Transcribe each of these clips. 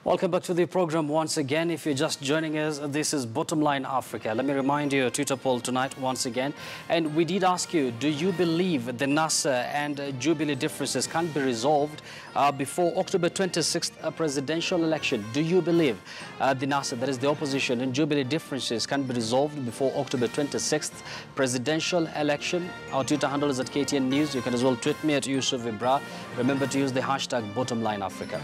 Welcome back to the program once again. If you're just joining us, this is BottomLine Africa. Let me remind you, a Twitter poll tonight once again. And we did ask you, do you believe the NASA and Jubilee differences can be resolved before October 26th presidential election? Do you believe the NASA, that is the opposition, and Jubilee differences can be resolved before October 26th presidential election? Our Twitter handle is at KTN News. You can as well tweet me at Yusuf Ibra. Remember to use the hashtag BottomLine Africa.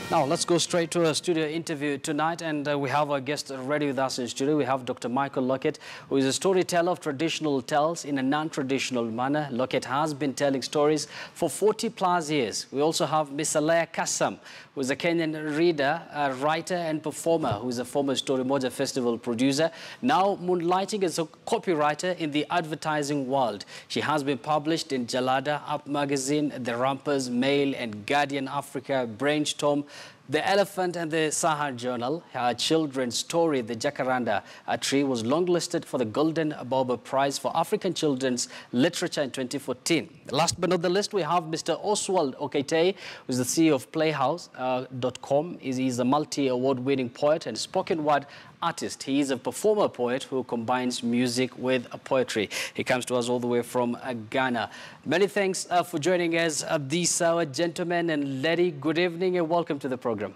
Now, let's go straight to a studio interview tonight, and we have our guest ready with us in studio. We have Dr. Michael Lockett, who is a storyteller of traditional tales in a non-traditional manner. Lockett has been telling stories for 40+ years. We also have Miss Alea Kassam, who is a Kenyan reader, a writer and performer, who is a former Story Moja Festival producer, now moonlighting as a copywriter in the advertising world. She has been published in Jalada, Up Magazine, The Rampers, Mail and Guardian Africa, Brainstorm, The Elephant and the Sahar Journal. Her children's story, The Jacaranda Tree, was longlisted for the Golden Baobab Prize for African Children's Literature in 2014. Last but not the least, we have Mr. Oswald Okete, who is the CEO of Playhouse.com. He's a multi-award-winning poet and spoken word artist. He is a performer poet who combines music with poetry. He comes to us all the way from Ghana. Many thanks for joining us, these gentlemen and lady. Good evening and welcome to the program.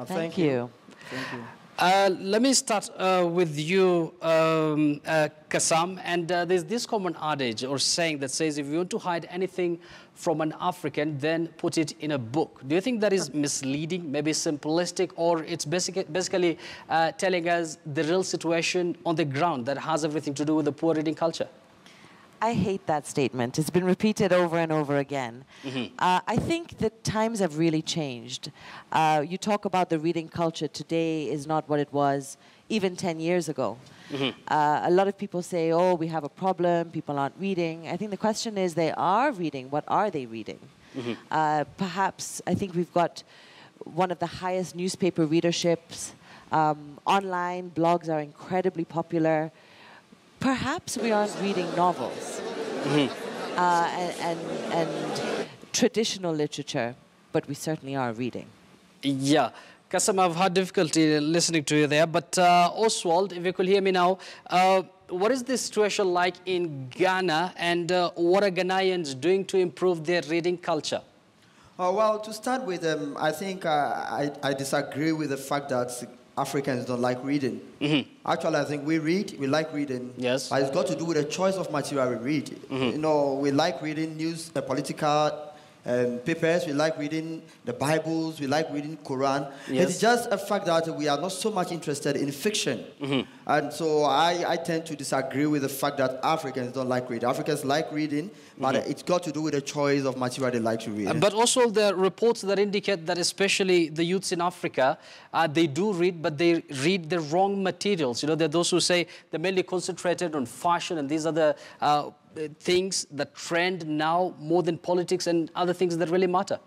Thank you. Thank you. Let me start with you, Kassam. And there's this common adage or saying that says, if you want to hide anything from an African, then put it in a book. Do you think that is misleading, maybe simplistic, or it's basically telling us the real situation on the ground that has everything to do with the poor reading culture? I hate that statement. It's been repeated over and over again. I think that times have really changed. You talk about the reading culture today is not what it was even 10 years ago. A lot of people say, oh, we have a problem, people aren't reading. I think the question is they are reading. What are they reading? Perhaps, I think we've got one of the highest newspaper readerships. Online blogs are incredibly popular. Perhaps we aren't reading novels and traditional literature, but we certainly are reading. Yeah. Kassam, I've had difficulty listening to you there, but Oswald, if you could hear me now, what is the situation like in Ghana, and what are Ghanaians doing to improve their reading culture? Well, to start with, I think I disagree with the fact that Africans don't like reading. Actually, I think we read, we like reading. Yes. But it's got to do with the choice of material we read. You know, we like reading news, political papers, we like reading the Bibles, we like reading Quran. Yes. It's just a fact that we are not so much interested in fiction. And so I tend to disagree with the fact that Africans don't like reading. Africans like reading, but it's got to do with the choice of material they like to read. But also there are reports that indicate that especially the youths in Africa, they do read, but they read the wrong materials. You know, there are those who say they're mainly concentrated on fashion and these are the things that trend now more than politics and other things that really matter.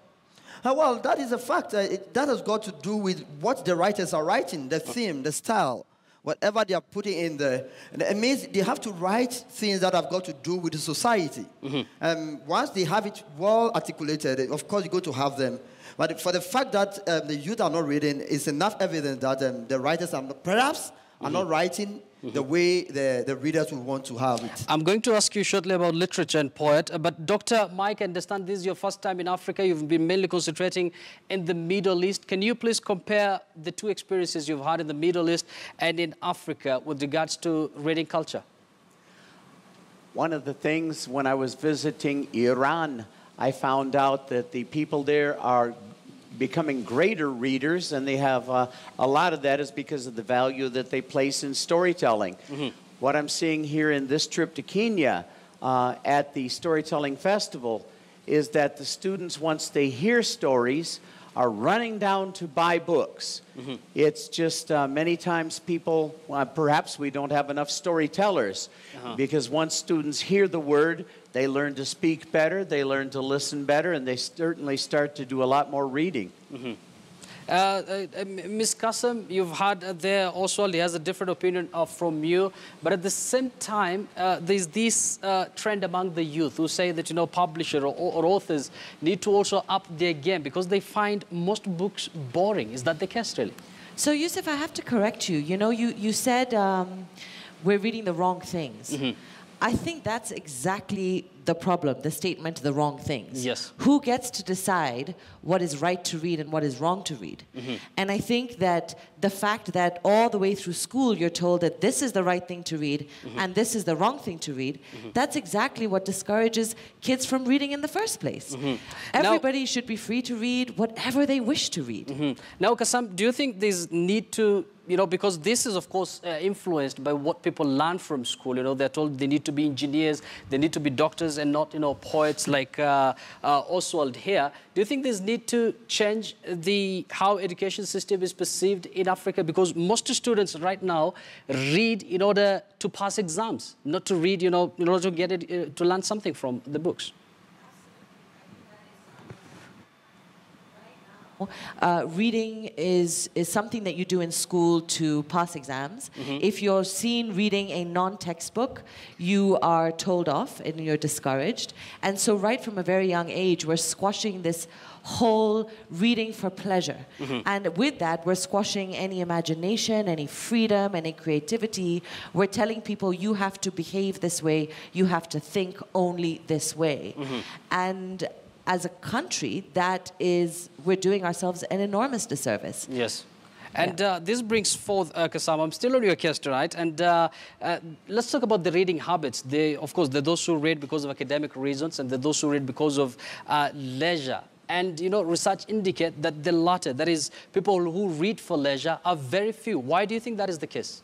Well, that is a fact. That has got to do with what the writers are writing, the theme, the style, whatever they are putting in there. And it means they have to write things that have got to do with the society. Once they have it well articulated, of course, you're going to have them. But for the fact that the youth are not reading, it's enough evidence that the writers are not, perhaps are not writing the way the readers would want to have it. I'm going to ask you shortly about literature and poet, but Dr. Mike, I understand this is your first time in Africa. You've been mainly concentrating in the Middle East. Can you please compare the two experiences you've had in the Middle East and in Africa with regards to reading culture? One of the things when I was visiting Iran, I found out that the people there are becoming greater readers, and they have a lot of that is because of the value that they place in storytelling. What I'm seeing here in this trip to Kenya at the Storytelling Festival is that the students, once they hear stories, are running down to buy books. It's just many times people, perhaps we don't have enough storytellers, because once students hear the word, they learn to speak better, they learn to listen better, and they certainly start to do a lot more reading. Ms. Kassam, you've had there also, he has a different opinion from you, but at the same time, there's this trend among the youth who say that, you know, publishers or authors need to also up their game because they find most books boring. Is that the case, really? So, Yusuf, I have to correct you. You know, you said we're reading the wrong things. Mm-hmm. I think that's exactly the problem, the statement, the wrong things. Yes. Who gets to decide what is right to read and what is wrong to read? Mm-hmm. And I think that the fact that all the way through school you're told that this is the right thing to read mm-hmm. and this is the wrong thing to read, mm-hmm. that's exactly what discourages kids from reading in the first place. Mm-hmm. Everybody should be free to read whatever they wish to read. Mm-hmm. Now, Kassam, do you think there's need to, you know, because this is, of course, influenced by what people learn from school. You know, they're told they need to be engineers, they need to be doctors and not, you know, poets like Oswald here. Do you think there's need to change how education system is perceived in Africa? Because most students right now read in order to pass exams, not to read, you know, in order to get it, to learn something from the books. Reading is something that you do in school to pass exams. Mm-hmm. If you're seen reading a non-textbook, you are told off and you're discouraged. And so right from a very young age, we're squashing this whole reading for pleasure. Mm-hmm. And with that, we're squashing any imagination, any freedom, any creativity. We're telling people you have to behave this way, you have to think only this way. Mm-hmm. And as a country, we're doing ourselves an enormous disservice. Yes. And this brings forth, Kassam, I'm still on your case tonight, and let's talk about the reading habits. Of course, there are those who read because of academic reasons, and there are those who read because of leisure. And, you know, research indicate that the latter, that is, people who read for leisure, are very few. Why do you think that is the case?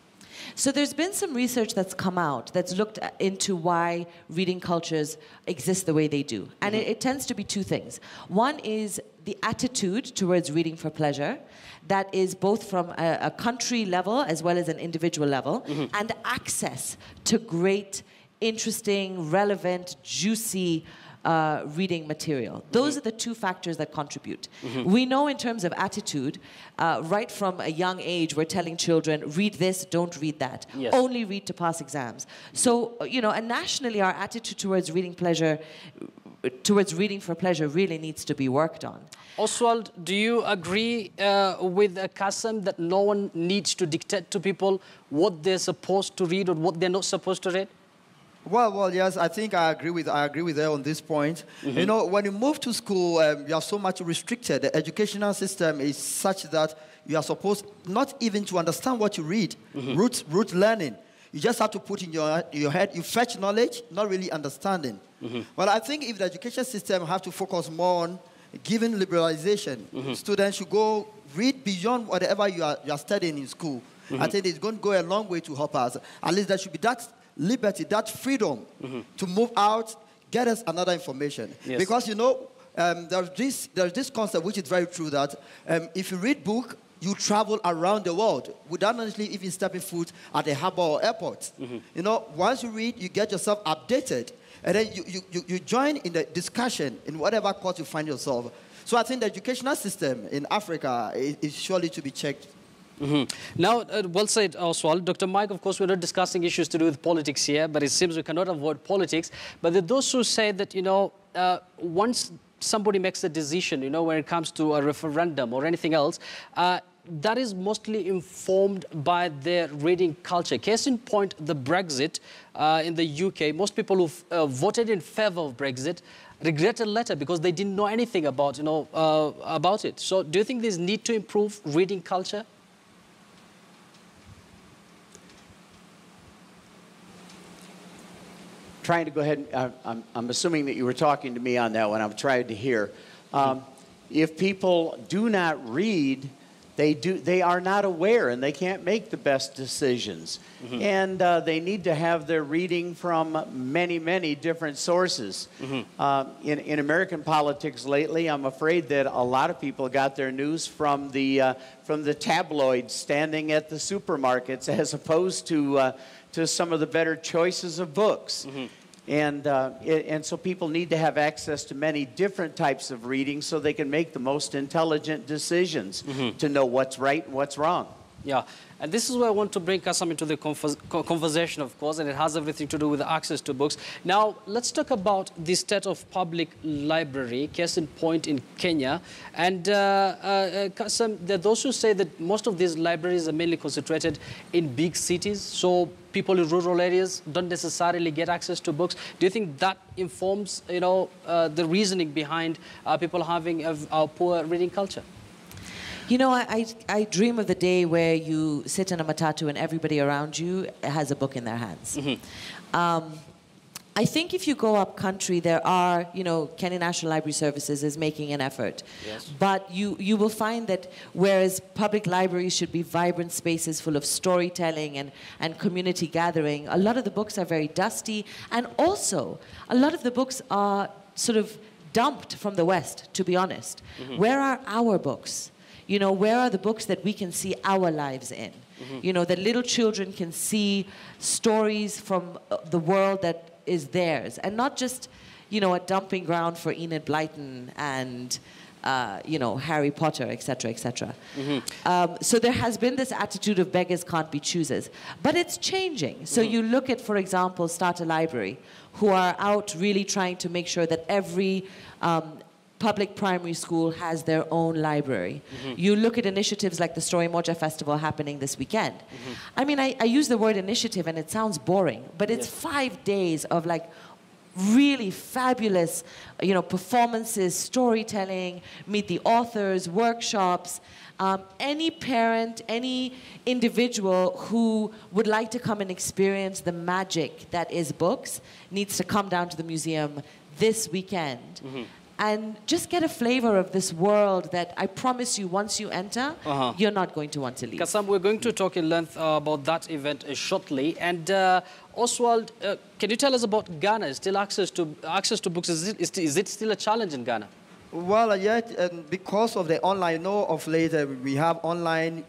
So there's been some research that's come out that's looked into why reading cultures exist the way they do. And mm-hmm. it tends to be two things. One is the attitude towards reading for pleasure that is both from a country level as well as an individual level, mm-hmm. and access to great, interesting, relevant, juicy reading material. Those mm-hmm. are the two factors that contribute. Mm-hmm. We know in terms of attitude, right from a young age, we're telling children, read this, don't read that. Yes. Only read to pass exams. So, you know, and nationally, our attitude towards reading for pleasure really needs to be worked on. Oswald, do you agree with Kassam that no one needs to dictate to people what they're supposed to read or what they're not supposed to read? Well, yes, I think I agree with her on this point. Mm-hmm. You know, when you move to school, you are so much restricted. The educational system is such that you are supposed not even to understand what you read, mm-hmm. root learning. You just have to put in your head, you fetch knowledge, not really understanding. Mm-hmm. Well, I think if the education system have to focus more on giving liberalization, mm-hmm. students should go read beyond whatever you are studying in school. Mm-hmm. I think it's going to go a long way to help us. At least there should be that liberty, that freedom mm-hmm. to move out, get us another information. Yes. Because, you know, there's this concept which is very true that if you read book, you travel around the world without honestly even stepping foot at a harbor or airport. Mm-hmm. You know, once you read, you get yourself updated, and then you join in the discussion in whatever course you find yourself. So I think the educational system in Africa is surely to be checked. Mm-hmm. Now, well said, Oswald. Dr. Mike, of course, we're not discussing issues to do with politics here, but it seems we cannot avoid politics. But there are those who say that, you know, once somebody makes a decision, you know, when it comes to a referendum or anything else, that is mostly informed by their reading culture. Case in point, the Brexit in the UK, most people who voted in favor of Brexit regretted later because they didn't know anything about, you know, about it. So do you think there's need to improve reading culture? Trying to go ahead, I'm assuming that you were talking to me on that one. I'm trying to hear. If people do not read, they are not aware and they can't make the best decisions. Mm-hmm. And they need to have their reading from many, many different sources. Mm-hmm. In American politics lately, I'm afraid that a lot of people got their news from the tabloids standing at the supermarkets as opposed to some of the better choices of books. Mm-hmm. And so people need to have access to many different types of reading so they can make the most intelligent decisions to know what's right and what's wrong. Yeah, and this is where I want to bring Kasam into the conversation, of course, and it has everything to do with access to books. Now, let's talk about the state of public library, case in point in Kenya. And Kasam, there are those who say that most of these libraries are mainly concentrated in big cities, so people in rural areas don't necessarily get access to books. Do you think that informs, the reasoning behind people having a poor reading culture? You know, I dream of the day where you sit in a matatu and everybody around you has a book in their hands. I think if you go up country, there are, Kenya National Library Services is making an effort. Yes. But you will find that whereas public libraries should be vibrant spaces full of storytelling and community gathering, a lot of the books are very dusty. And also, a lot of the books are sort of dumped from the West, to be honest. Where are our books? Where are the books that we can see our lives in? That little children can see stories from the world that is theirs, and not just, a dumping ground for Enid Blyton and, Harry Potter, etc., etc. So there has been this attitude of beggars can't be choosers, but it's changing. So you look at, for example, Start a Library, who are out really trying to make sure that every public primary school has their own library. You look at initiatives like the Story Moja Festival happening this weekend. I mean, I use the word initiative and it sounds boring, but it's 5 days of like really fabulous, performances, storytelling, meet the authors, workshops. Any parent, any individual who would like to come and experience the magic that is books needs to come down to the museum this weekend. And just get a flavor of this world that I promise you, once you enter, you're not going to want to leave. Kasam, we're going to talk in length about that event shortly. And Oswald, can you tell us about Ghana? Still access to books, is it still a challenge in Ghana? Well, yet, because of the online, of late we have online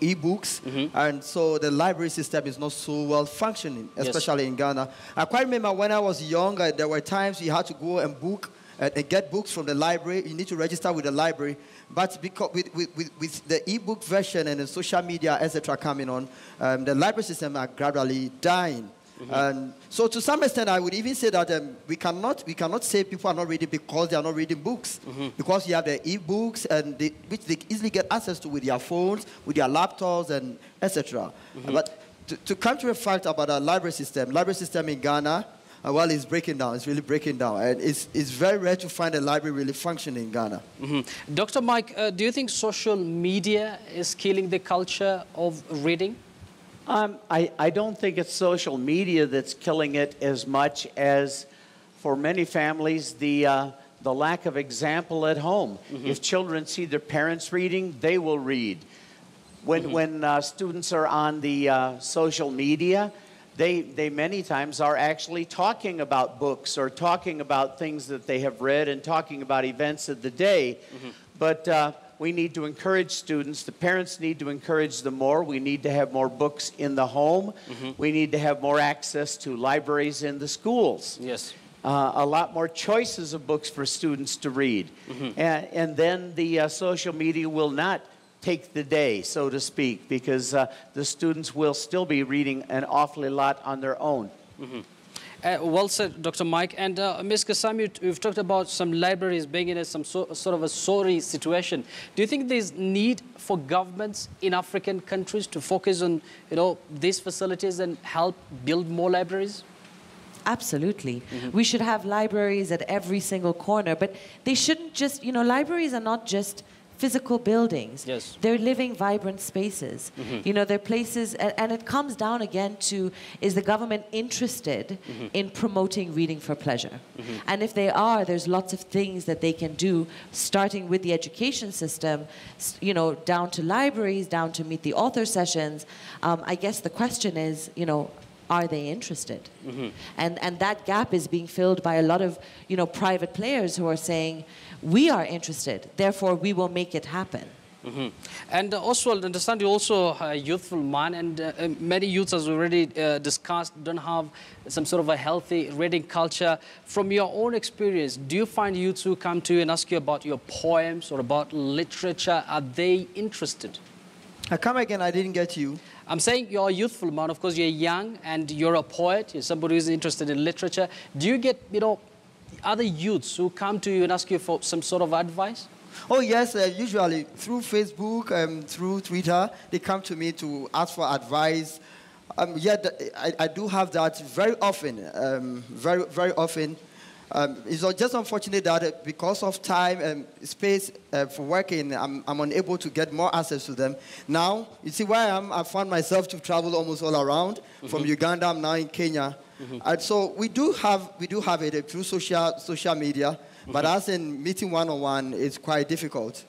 e-books, and so the library system is not so well functioning, especially in Ghana. I quite remember when I was younger, there were times you had to go and book and get books from the library. You need to register with the library. But because with the e-book version and the social media, etc., coming on, the library system are gradually dying. And so to some extent, I would even say that we cannot say people are not reading because they are not reading books. Because you have the e-books, and which they easily get access to with their phones, with their laptops, and etc. But to come to a fact about our library system in Ghana, well, it's breaking down. It's really breaking down. And it's very rare to find a library really functioning in Ghana. Dr. Mike, do you think social media is killing the culture of reading? I don't think it's social media that's killing it as much as, for many families, the lack of example at home. If children see their parents reading, they will read. When students are on the social media, they many times are actually talking about books or talking about things that they have read and talking about events of the day. But we need to encourage students. The parents need to encourage them more. We need to have more books in the home. We need to have more access to libraries in the schools. Yes. A lot more choices of books for students to read. And then the social media will not take the day, so to speak, because the students will still be reading an awfully lot on their own. Well said, Dr. Mike. And Ms. Kasami, we've talked about some libraries being in some sort of a sorry situation. Do you think there's need for governments in African countries to focus on, these facilities and help build more libraries? Absolutely. We should have libraries at every single corner, but they shouldn't just, libraries are not just physical buildings. Yes. They're living, vibrant spaces. They're places, and it comes down again to, is the government interested in promoting reading for pleasure? And if they are, there's lots of things that they can do, starting with the education system, down to libraries, down to meet the author sessions. I guess the question is, are they interested? And that gap is being filled by a lot of, private players who are saying, we are interested, therefore we will make it happen. And Oswald, understand you're also a youthful man, and many youths, as we already discussed, don't have some sort of a healthy reading culture. From your own experience, do you find youths who come to you and ask you about your poems or about literature, are they interested? Come again, I didn't get you. I'm saying you're a youthful man. Of course, you're young and you're a poet. You're somebody who's interested in literature. Do you get, other youths who come to you and ask you for some sort of advice? Oh, yes, usually through Facebook, through Twitter, they come to me to ask for advice. I do have that very often, very often. It's just unfortunate that because of time and space for working, I'm unable to get more access to them. Now, you see where I am, I found myself to travel almost all around. From Uganda, I'm now in Kenya. And so we do have it through social media. But as in meeting one-on-one, it's quite difficult.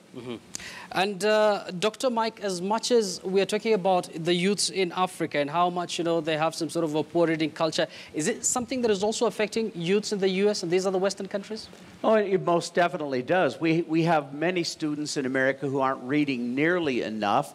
And Dr. Mike, as much as we are talking about the youths in Africa and how much, they have some sort of a poor reading culture, is it something that is also affecting youths in the US and these other Western countries? Oh, it most definitely does. We have many students in America who aren't reading nearly enough.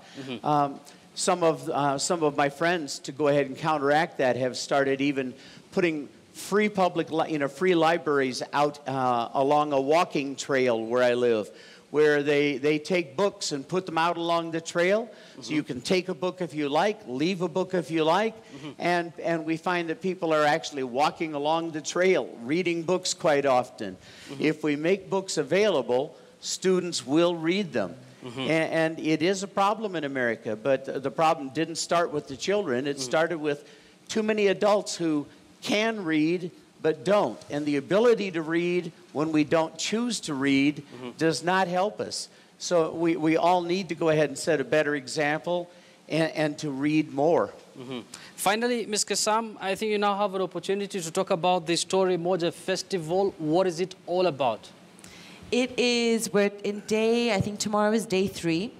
Some of my friends, to go ahead and counteract that, have started even putting free free libraries out along a walking trail where I live, where they take books and put them out along the trail. So you can take a book if you like, leave a book if you like, and we find that people are actually walking along the trail, reading books quite often. If we make books available, students will read them. And it is a problem in America, but the problem didn't start with the children. It started with too many adults who can read but don't. And the ability to read when we don't choose to read does not help us. So we all need to go ahead and set a better example and to read more. Finally, Ms. Kasam, I think you now have an opportunity to talk about the Story Moja Festival. What is it all about? It is, we're in I think tomorrow is day 3.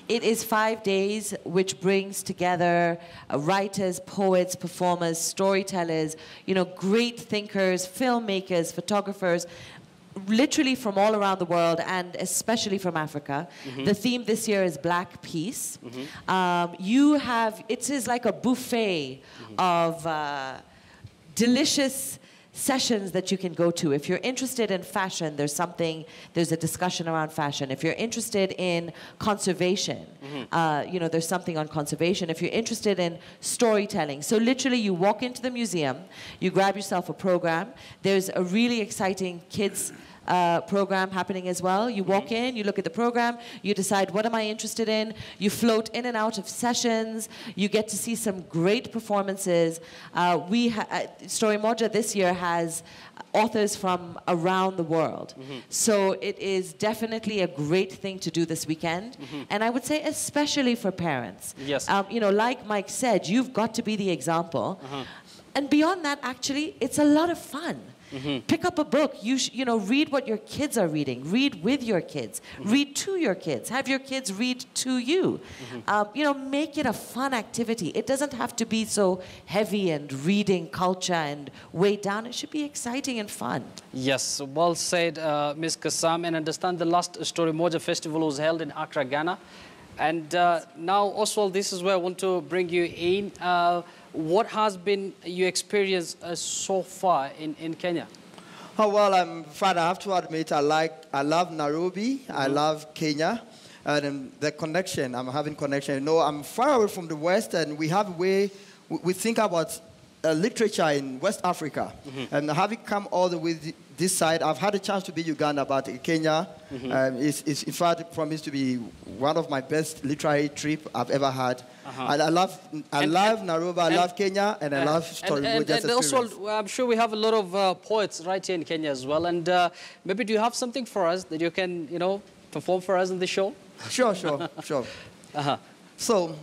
It is 5 days, which brings together writers, poets, performers, storytellers, great thinkers, filmmakers, photographers, literally from all around the world and especially from Africa. The theme this year is Black Peace. It is like a buffet of delicious sessions that you can go to. If you're interested in fashion, there's a discussion around fashion. If you're interested in conservation, there's something on conservation. If you're interested in storytelling. So literally you walk into the museum, you grab yourself a program. There's a really exciting kids program happening as well. You walk in, you look at the program, you decide what am I interested in, you float in and out of sessions, you get to see some great performances. Story Moja this year has authors from around the world. So it is definitely a great thing to do this weekend. And I would say especially for parents. Yes. Like Mike said, you've got to be the example. And beyond that, actually, it's a lot of fun. Pick up a book. Read what your kids are reading. Read with your kids. Read to your kids. Have your kids read to you. Make it a fun activity. It doesn't have to be so heavy and reading culture and weighed down. It should be exciting and fun. Yes, well said, Ms. Kasam. And I understand the last Story Moja Festival was held in Accra, Ghana. And now, Oswald, this is where I want to bring you in. What has been your experience so far in Kenya? Oh, well, Father, I have to admit, I love Nairobi, I love Kenya, and the connection, I'm having connection. I'm far away from the West, and we have a way, we think about literature in West Africa. And having come all the way this side, I've had a chance to be Uganda, but Kenya is in fact promised to be one of my best literary trips I've ever had. I love Nairobi, I love Kenya, and I love Story Moja's experience. Also, I'm sure we have a lot of poets right here in Kenya as well. And maybe do you have something for us that you can, perform for us in the show? Sure. So,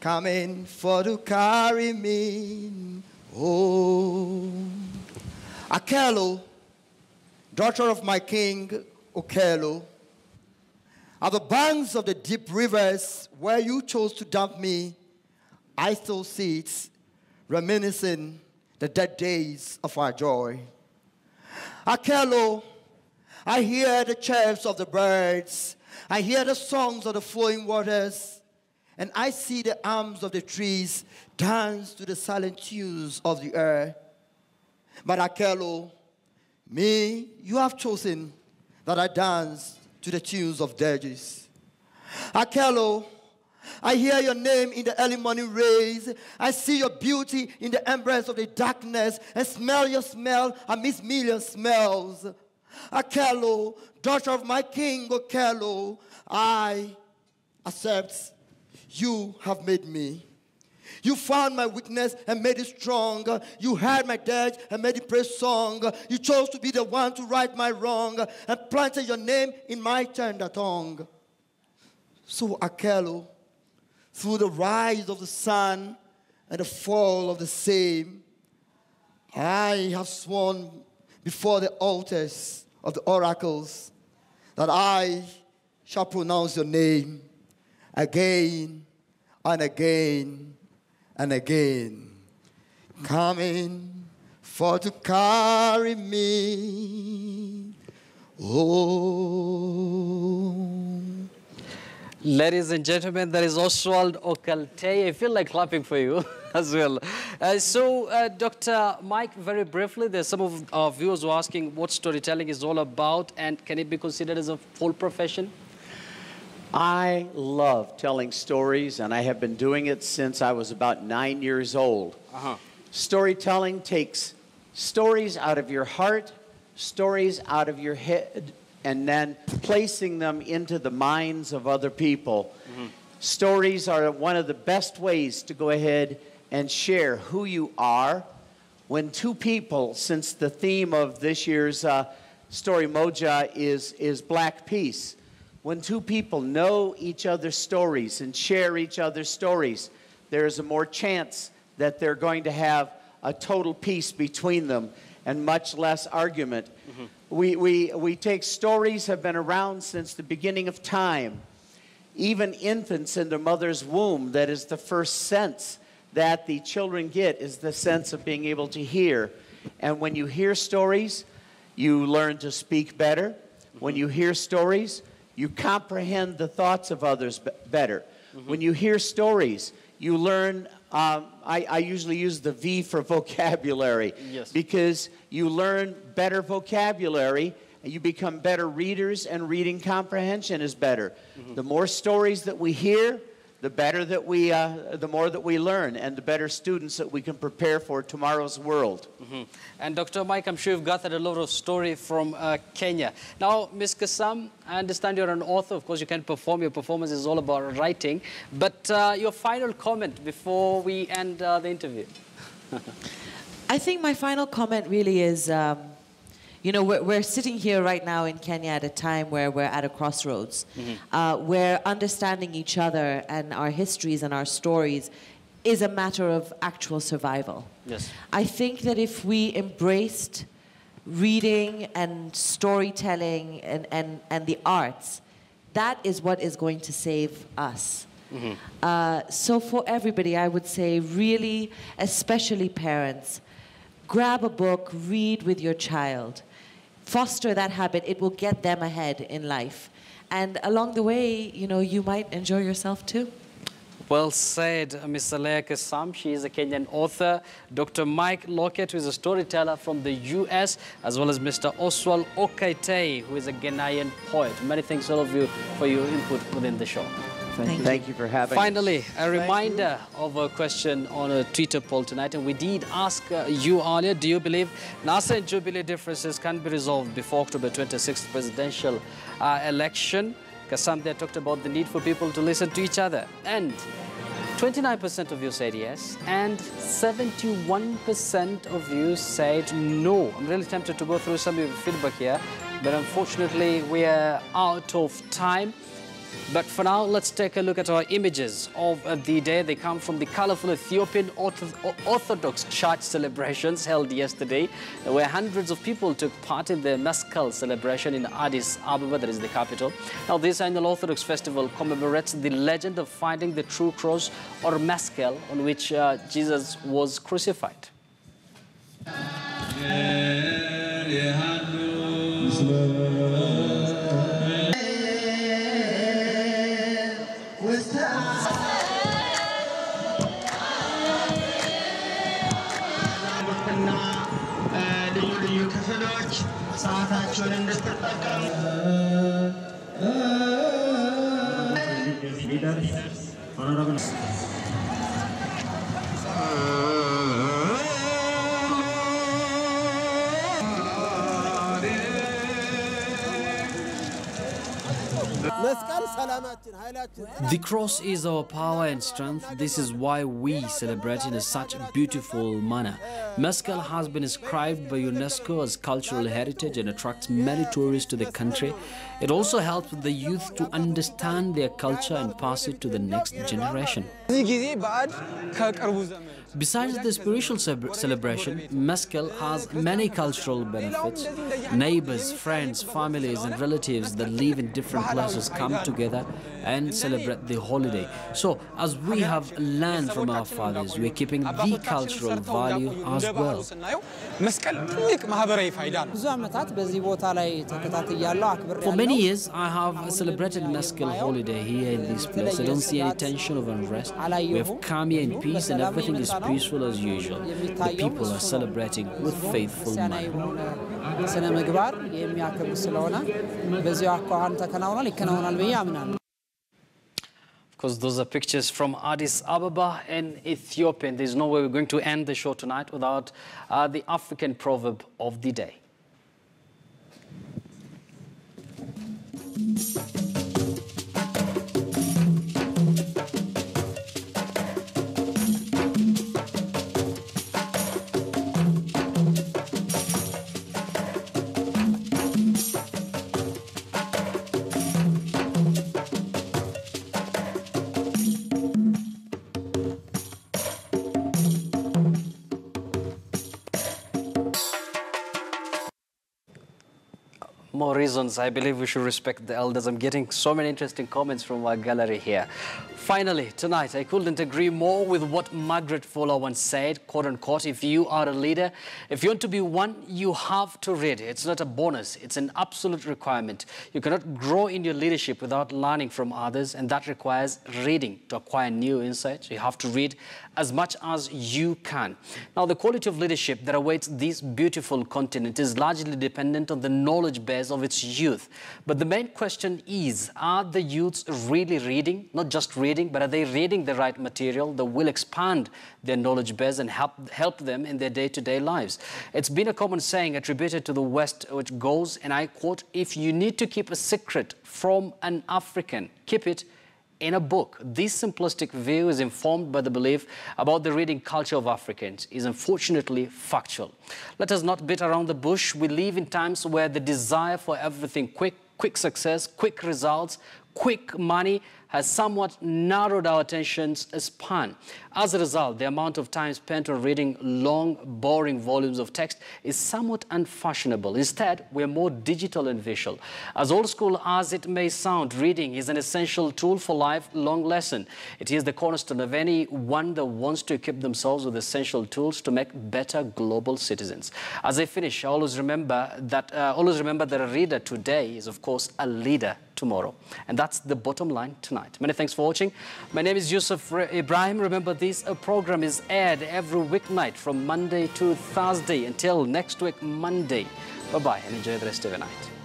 coming for to carry me, oh, Akelo, daughter of my king, Okelo, at the banks of the deep rivers where you chose to dump me, I still sit, reminiscing the dead days of our joy. Akelo, I hear the chirps of the birds I hear the songs of the flowing waters, and I see the arms of the trees dance to the silent tunes of the air. But Akelo, me, you have chosen that I dance to the tunes of dirges. Akelo, I hear your name in the early morning rays. I see your beauty in the embrace of the darkness and smell your smell amidst million smells. Akelo, daughter of my king, Akelo, I accept you have made me. You found my weakness and made it strong. You heard my dirge and made it praise song. You chose to be the one to right my wrong and planted your name in my tender tongue. So Akelo, through the rise of the sun and the fall of the same, I have sworn before the altars of the oracles that I shall pronounce your name again and again and again, coming for to carry me. Oh. Ladies and gentlemen, there is Oswald Okalte. I feel like clapping for you as well. Dr. Mike, very briefly, there's some of our viewers who are asking what storytelling is all about, and can it be considered as a full profession? I love telling stories, and I have been doing it since I was about 9 years old. Storytelling takes stories out of your heart, stories out of your head, and then placing them into the minds of other people. Stories are one of the best ways to go ahead and share who you are. When two people, since the theme of this year's story, Moja, is Black Peace, when two people know each other's stories and share each other's stories, there is a more chance that they're going to have a total peace between them and much less argument. We take stories have been around since the beginning of time. Even infants in their mother's womb, that is the first sense that the children get, is the sense of being able to hear. And when you hear stories, you learn to speak better. When you hear stories, you comprehend the thoughts of others better. When you hear stories, you learn, I usually use the V for vocabulary, because you learn better vocabulary, and you become better readers, and reading comprehension is better. The more stories that we hear, the better that the more that we learn, and the better students that we can prepare for tomorrow's world. And Dr. Mike, I'm sure you've gathered a lot of story from Kenya. Now, Ms. Kasam, I understand you're an author. Of course, you can perform. Your performance is all about writing. But your final comment before we end the interview. I think my final comment really is, you know, we're sitting here right now in Kenya at a time where we're at a crossroads, where understanding each other and our histories and our stories is a matter of actual survival. I think that if we embraced reading and storytelling and the arts, that is what is going to save us. So for everybody, I would say really, especially parents, grab a book, read with your child. Foster that habit. It will get them ahead in life. And along the way, you know, you might enjoy yourself too. Well said, Ms. Alea Kasam. She is a Kenyan author. Dr. Mike Lockett, who is a storyteller from the US, as well as Mr. Oswald Okaite, who is a Ghanaian poet. Many thanks all of you for your input within the show. Thank you for having us. Finally, a reminder of a question on a Twitter poll tonight. And we did ask you earlier, do you believe NASA and Jubilee differences can be resolved before October 26th presidential election? Kasam there talked about the need for people to listen to each other. And 29% of you said yes, and 71% of you said no. I'm really tempted to go through some of your feedback here, but unfortunately we are out of time. But for now, let's take a look at our images of the day. They come from the colorful Ethiopian Orthodox Church celebrations held yesterday, where hundreds of people took part in the Mescal celebration in Addis Ababa, that is the capital. Now, this annual Orthodox festival commemorates the legend of finding the true cross, or Mescal, on which Jesus was crucified. The cross is our power and strength. This is why we celebrate in such a beautiful manner. Mescal has been inscribed by UNESCO as cultural heritage and attracts many tourists to the country. It also helps the youth to understand their culture and pass it to the next generation. Besides the spiritual celebration, Mescal has many cultural benefits. Neighbors, friends, families and relatives that live in different places come together and celebrate the holiday. So, as we have learned from our fathers, we are keeping the cultural value as well. For many years, I have celebrated Mescal holiday here in this place. I don't see any tension of unrest. We have come here in peace and everything is peaceful as usual. The people are celebrating with faithful manner. Of course, those are pictures from Addis Ababa in Ethiopian. There's no way we're going to end the show tonight without the African proverb of the day. More reasons I believe we should respect the elders. I'm getting so many interesting comments from our gallery here. Finally, tonight, I couldn't agree more with what Margaret Fuller once said, quote unquote, if you are a leader, if you want to be one, you have to read. It's not a bonus, it's an absolute requirement. You cannot grow in your leadership without learning from others, and that requires reading to acquire new insights. You have to read as much as you can. Now, the quality of leadership that awaits this beautiful continent is largely dependent on the knowledge base of its youth. But the main question is, are the youths really reading? Not just reading, but are they reading the right material that will expand their knowledge base and help them in their day-to-day lives? It's been a common saying attributed to the West, which goes, and I quote, if you need to keep a secret from an African, keep it in a book. This simplistic view is informed by the belief about the reading culture of Africans is unfortunately factual. Let us not beat around the bush. We live in times where the desire for everything quick success, quick results, quick money has somewhat narrowed our attention span. As a result, the amount of time spent on reading long, boring volumes of text is somewhat unfashionable. Instead, we're more digital and visual. As old school as it may sound, reading is an essential tool for lifelong lesson. It is the cornerstone of anyone that wants to equip themselves with essential tools to make better global citizens. As I finish, I always remember that a reader today is, of course, a leader tomorrow. And that's the bottom line tonight. Many thanks for watching. My name is Yusuf Ibrahim. Remember, this program is aired every weeknight from Monday to Thursday. Until next week, Monday. Bye-bye and enjoy the rest of the night.